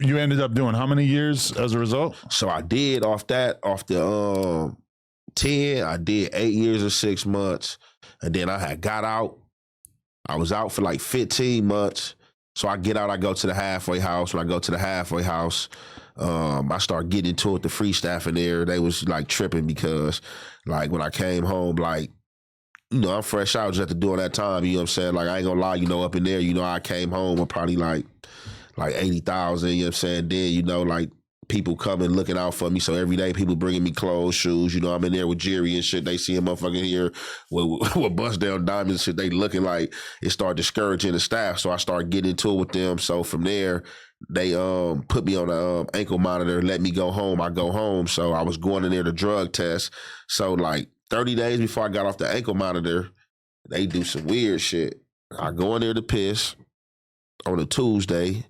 You ended up doing how many years as a result? So I did off the 10, I did 8 years and 6 months. And then I had got out. I was out for like 15 months. So I get out, I go to the halfway house. When I go to the halfway house, I start getting into it with the free staff in there. They was like tripping because like when I came home, like, you know, I'm fresh out just at the door that time, you know what I'm saying? Like I ain't gonna lie, you know, up in there, you know, I came home with probably like 80,000, you know what I'm saying? Then, you know, like people coming looking out for me. So every day people bringing me clothes, shoes, you know, I'm in there with Jerry and shit. They see a motherfucker here with bust down diamonds and shit. They looking like it started discouraging the staff. So I started getting into it with them. So from there, they put me on a ankle monitor, let me go home. I go home. So I was going in there to drug test. So like 30 days before I got off the ankle monitor, they do some weird shit. I go in there to piss on a Tuesday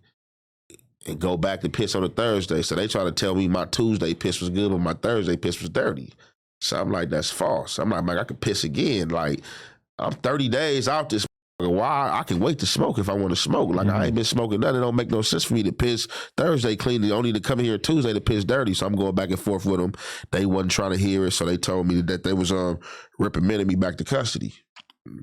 and go back to piss on a Thursday. So they try to tell me my Tuesday piss was good, but my Thursday piss was dirty. So I'm like, that's false. I'm like, man, I could piss again. Like, I'm 30 days out this. Why? I can wait to smoke if I want to smoke. Like, I ain't been smoking nothing. It don't make no sense for me to piss Thursday clean. They only to come in here Tuesday to piss dirty. So I'm going back and forth with them. They wasn't trying to hear it. So they told me that they was reprimanding me back to custody.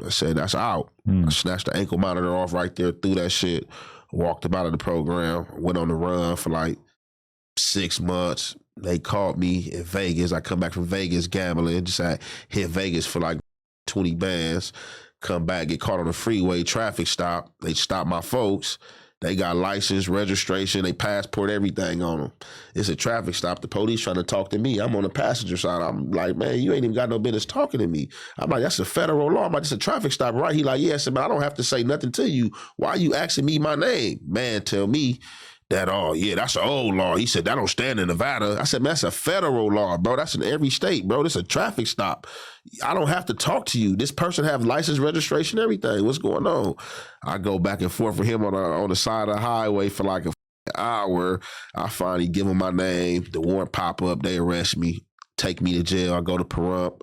I said, that's out. I snatched the ankle monitor off right there, threw that shit, walked up out of the program, went on the run for like 6 months. They caught me in Vegas. I come back from Vegas gambling, just hit Vegas for like 20 bands, come back, get caught on the freeway, traffic stop. They stopped my folks. They got license, registration, they passport, everything on them. It's a traffic stop. The police trying to talk to me. I'm on the passenger side. I'm like, man, you ain't even got no business talking to me. I'm like, that's a federal law. I'm like, it's a traffic stop, right? He like, yeah. I said, man, I don't have to say nothing to you. Why are you asking me my name? Man, tell me that, oh, yeah, that's an old law. He said, that don't stand in Nevada. I said, man, that's a federal law, bro. That's in every state, bro. This is a traffic stop. I don't have to talk to you. This person have license, registration, everything. What's going on? I go back and forth with him on the side of the highway for like an hour. I finally give him my name. The warrant pop up. They arrest me, take me to jail. I go to Pahrump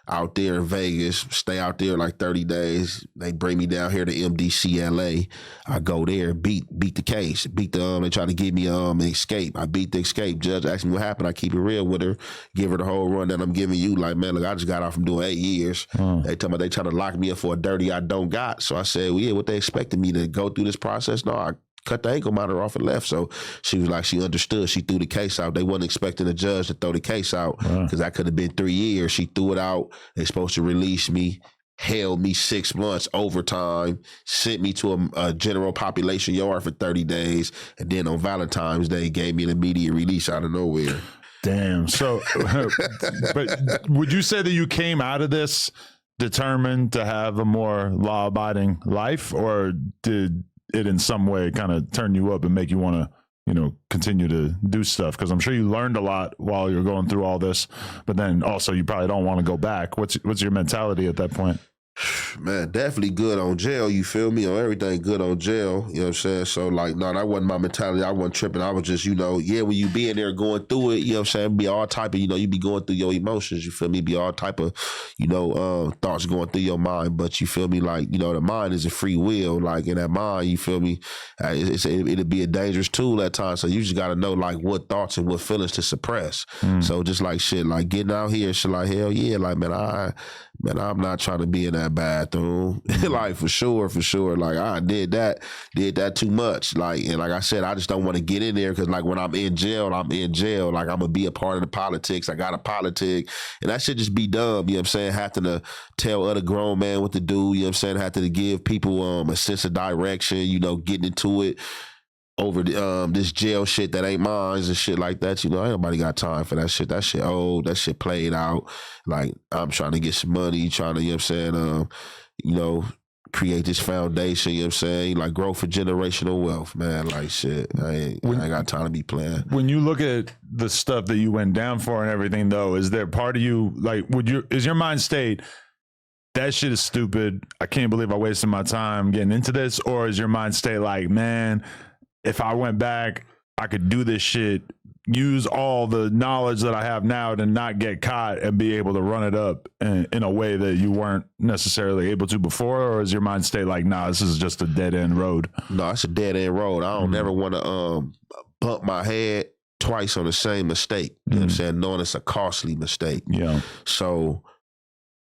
out there in Vegas, stay out there like 30 days. They bring me down here to MDCLA. I go there, beat the case, they try to give me an escape. I beat the escape. Judge asked me what happened. I keep it real with her, give her the whole run that I'm giving you. Like, man, look, I just got off from doing 8 years. They tell me they trying to lock me up for a dirty I don't got. So I said, well, yeah, what they expected me to go through this process? No, I cut the ankle monitor off and left. So she was like, she understood. She threw the case out. They wasn't expecting the judge to throw the case out because that could have been 3 years. She threw it out. They supposed to release me, held me 6 months overtime, sent me to a general population yard for 30 days. And then on Valentine's Day, gave me an immediate release out of nowhere. Damn. So, but would you say that you came out of this determined to have a more law-abiding life, or did it in some way kind of turn you up and make you want to, you know, continue to do stuff? Because I'm sure you learned a lot while you're going through all this, but then also you probably don't want to go back. What's your mentality at that point? Man, definitely good on jail, you feel me? On everything good on jail, you know what I'm saying? So, like, no, that wasn't my mentality. I wasn't tripping. I was just, you know, yeah, when you be in there going through it, you know what I'm saying? Be all type of, you know, you be going through your emotions, you feel me? Be all type of, you know, thoughts going through your mind. But you feel me? Like, you know, the mind is a free will. Like, in that mind, you feel me? It'll be a dangerous tool at times. So you just got to know, like, what thoughts and what feelings to suppress. So just like shit, like getting out here, shit, like, hell yeah, like, man, I'm not trying to be in that bathroom. Like, for sure. Like, I did that too much. Like, and like I said, I just don't want to get in there because, like, when I'm in jail. Like, I'm going to be a part of the politics. I got a politic. And that should just be dumb, you know what I'm saying? Having to tell other grown men what to do, you know what I'm saying? Having to give people a sense of direction, you know, getting into it over this jail shit that ain't mine and shit like that. You know, ain't nobody got time for that shit. That shit old. That shit played out. Like, I'm trying to get some money, trying to, you know what I'm saying, you know, create this foundation, you know what I'm saying? Like, grow for generational wealth, man. Like, shit, I ain't got time to be playing. When you look at the stuff that you went down for and everything, though, is there part of you, like, is your mind state, that shit is stupid, I can't believe I wasted my time getting into this? Or is your mind state like, man, if I went back, I could do this shit, use all the knowledge that I have now to not get caught and be able to run it up in a way that you weren't necessarily able to before? Or is your mind state like, nah, this is just a dead end road? No, it's a dead end road. I don't never want to bump my head twice on the same mistake. You know what I'm saying? Knowing it's a costly mistake. Yeah. So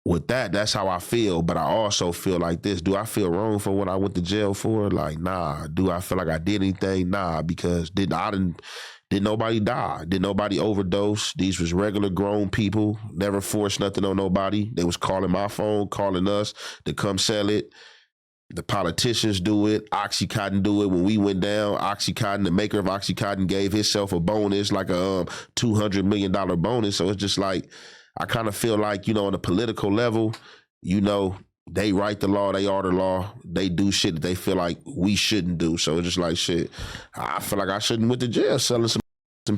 with that, that's how I feel. But I also feel like this. Do I feel wrong for what I went to jail for? Like, nah. Do I feel like I did anything? Nah, because did nobody die? Did nobody overdose? These was regular grown people. Never forced nothing on nobody. They was calling my phone, calling us to come sell it. The politicians do it. Oxycontin do it. When we went down, Oxycontin, the maker of Oxycontin, gave himself a bonus, like a $200 million bonus. So it's just like, I kind of feel like, on a political level, they write the law, they are the law, they do shit that they feel like we shouldn't do. So it's just like, shit, I feel like I shouldn't went to jail selling some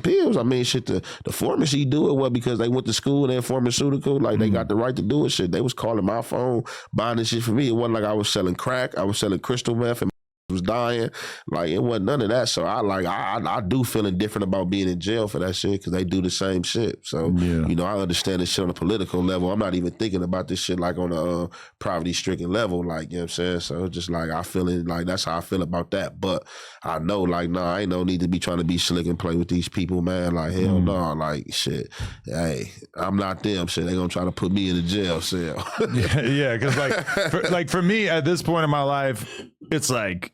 pills. I mean, shit, the pharmacy do it, because they went to school and they're pharmaceutical, like they got the right to do it. Shit, they was calling my phone, buying this shit for me. It wasn't like I was selling crack, I was selling crystal meth and was dying. Like, it wasn't none of that. So I do feel indifferent about being in jail for that shit, because they do the same shit. So I understand this shit on a political level. I'm not even thinking about this shit like on a poverty-stricken level, like, you know what I'm saying? So it's just like, I feel it, like, that's how I feel about that. But I know, like, nah, I ain't no need to be trying to be slick and play with these people, man. Like, hell no. Like, shit, hey, I'm not them. Shit, they gonna try to put me in a jail cell. Yeah, because for me at this point in my life, it's like,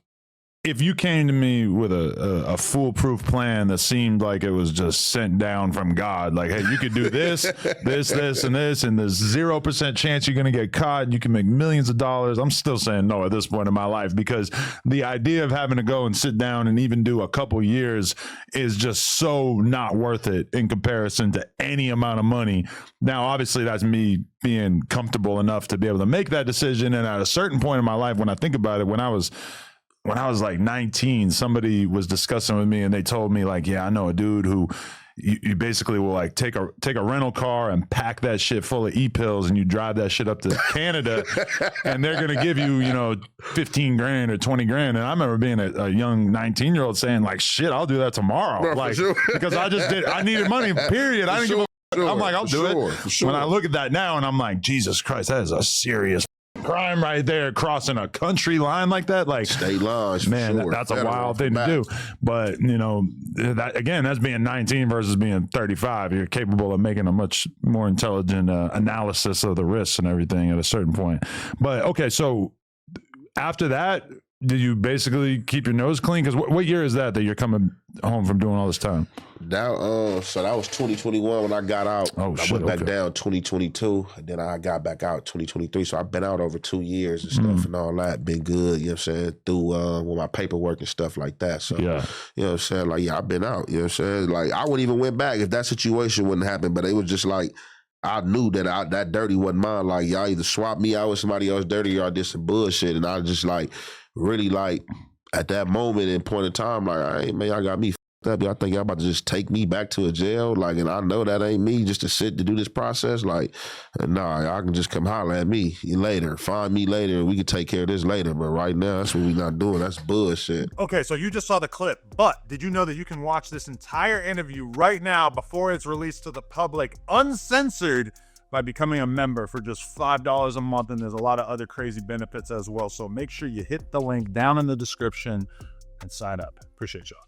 if you came to me with a foolproof plan that seemed like it was just sent down from God, like, hey, you could do this, this, and this, and there's 0% chance you're going to get caught and you can make millions of dollars, I'm still saying no at this point in my life, because the idea of having to go and sit down and even do a couple years is just so not worth it in comparison to any amount of money. Now, obviously, that's me being comfortable enough to be able to make that decision. And at a certain point in my life, when I think about it, when I was like 19, somebody was discussing with me and they told me, like, yeah, I know a dude who you basically will like take a rental car and pack that shit full of e-pills and you drive that shit up to Canada and they're going to give you, 15 grand or 20 grand. And I remember being a young 19-year-old saying, like, shit, I'll do that tomorrow. No, like, sure. because I needed money, period. I didn't give a I'm like, I'll do it. When I look at that now and I'm like, Jesus Christ, that is a serious crime right there, crossing a country line like that. Like, state laws, man, that's a wild thing to do. But that again, that's being 19 versus being 35. You're capable of making a much more intelligent analysis of the risks and everything at a certain point. But okay, so after that, did you basically keep your nose clean? Because what year is that you're coming home from doing all this time? Now, so that was 2021 when I got out. I went back down 2022, and then I got back out 2023. So I've been out over 2 years and stuff and all that. Been good, you know what I'm saying, through with my paperwork and stuff like that. So, yeah. You know what I'm saying? Like, yeah, I've been out, you know what I'm saying? Like, I wouldn't even went back if that situation wouldn't happen, but it was just like, I knew that that dirty wasn't mine. Like, y'all either swap me out with somebody else dirty or y'all did some bullshit. And I just like, really like, at that moment and point in time, like, hey, man, y'all got me f***ed up. Y'all think y'all about to just take me back to a jail? Like, and I know that ain't me just to sit to do this process. Like, nah, y'all can just come holler at me later. Find me later and we can take care of this later. But right now, that's what we not doing. That's bullshit. Okay, so you just saw the clip, but did you know that you can watch this entire interview right now before it's released to the public, uncensored, by becoming a member for just $5 a month, and there's a lot of other crazy benefits as well. So make sure you hit the link down in the description and sign up. Appreciate y'all.